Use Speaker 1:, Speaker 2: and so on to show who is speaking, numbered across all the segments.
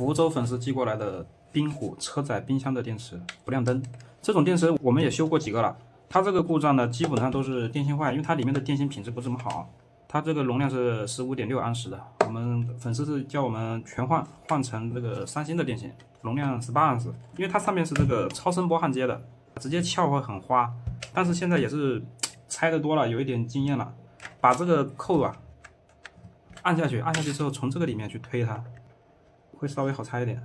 Speaker 1: 福州粉丝寄过来的冰虎车载冰箱的电池不亮灯，这种电池我们也修过几个了。它这个故障呢，基本上都是电芯坏，因为它里面的电芯品质不怎么好。它这个容量是15.6安时的，我们粉丝是叫我们全换成这个三星的电芯，容量18安时，因为它上面是这个超声波焊接的，直接撬会很花。但是现在也是拆的多了，有一点经验了，把这个扣啊按下去之后，从这个里面去推它。会稍微好拆一点，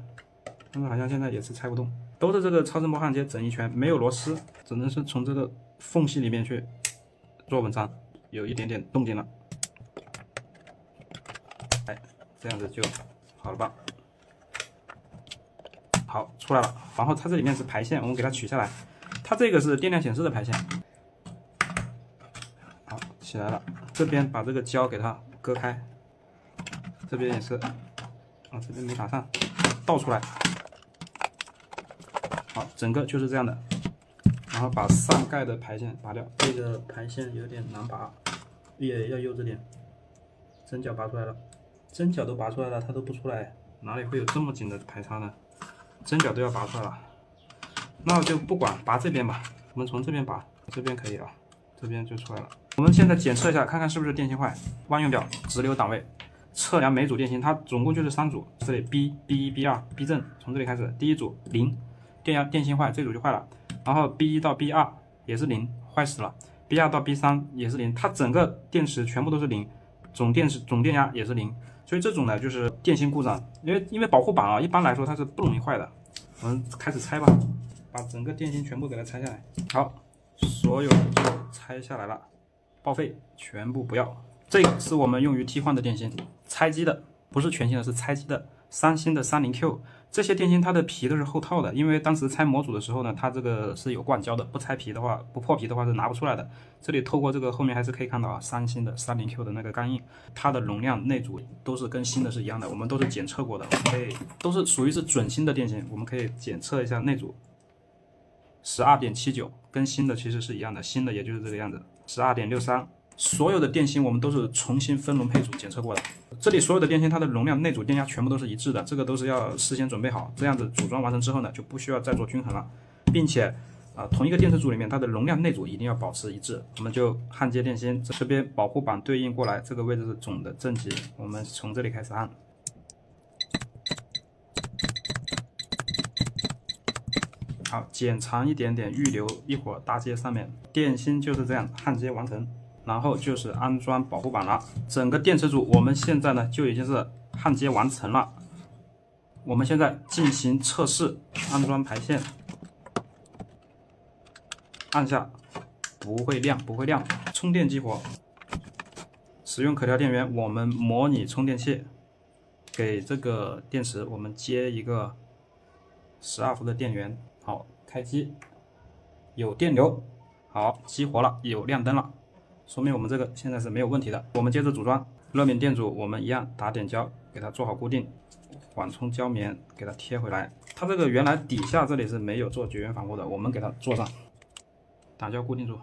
Speaker 1: 但是好像现在也是拆不动，都是这个超声波焊接整一圈，没有螺丝，只能是从这个缝隙里面去做文章，有一点点动静了，哎，这样子就好了吧？好，出来了。然后它这里面是排线，我们给它取下来，它这个是电量显示的排线，好，起来了。这边把这个胶给它割开，这边也是。这边没打上，倒出来，好，整个就是这样的。然后把上盖的排线拔掉，这个排线有点难拔，也要幼稚点。针脚拔出来了，针脚都拔出来了，它都不出来，哪里会有这么紧的排插呢？针脚都要拔出来了，那就不管，拔这边吧，我们从这边拔，这边可以啊，这边就出来了。我们现在检测一下，看看是不是电芯坏。万用表直流档位。测量每组电芯，它总共就是3组，这里 B1、B2、B 正，从这里开始，第一组0，电芯坏，这组就坏了。然后 B1 到 B2 也是0，坏死了。B2 到 B3 也是0，它整个电池全部都是0，总电压也是0，所以这种呢就是电芯故障，因为保护板啊，一般来说它是不容易坏的。我们开始拆吧，把整个电芯全部给它拆下来。好，所有就拆下来了，报废，全部不要。这个是我们用于替换的电芯，拆机的，不是全新的，是拆机的。三星的 30Q 这些电芯它的皮都是后套的，因为当时拆模组的时候呢，它这个是有灌胶的，不拆皮的话，不破皮的话是拿不出来的。这里透过这个后面还是可以看到啊，三星的 30Q 的那个钢印，它的容量内阻都是跟新的是一样的，我们都是检测过的，可以都是属于是准新的电芯，我们可以检测一下内阻，12.79跟新的其实是一样的，新的也就是这个样子，12.63。所有的电芯我们都是重新分轮配组检测过的，这里所有的电芯它的容量、内阻、电压全部都是一致的，这个都是要事先准备好，这样子组装完成之后呢，就不需要再做均衡了，并且同一个电池组里面它的容量、内阻一定要保持一致。我们就焊接电芯，这边保护板对应过来，这个位置是总的正极，我们从这里开始焊。好，剪长一点点，预留一会儿搭接上面。电芯就是这样焊接完成。然后就是安装保护板了，整个电池组我们现在呢就已经是焊接完成了。我们现在进行测试，安装排线，按下不会亮，充电激活，使用可调电源，我们模拟充电器，给这个电池我们接一个12伏的电源，好，开机，有电流，好，激活了，有亮灯了。说明我们这个现在是没有问题的。我们接着组装热敏电阻，我们一样打点胶给它做好固定，缓冲胶棉给它贴回来。它这个原来底下这里是没有做绝缘防护的，我们给它做上，打胶固定住。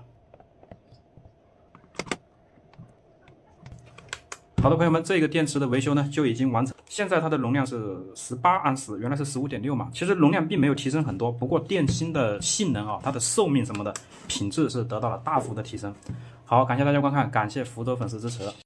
Speaker 1: 好的，朋友们，这个电池的维修呢就已经完成。现在它的容量是18安时，原来是15.6嘛，其实容量并没有提升很多，不过电芯的性能啊，它的寿命什么的品质是得到了大幅的提升。好，感谢大家观看，感谢福州粉丝支持。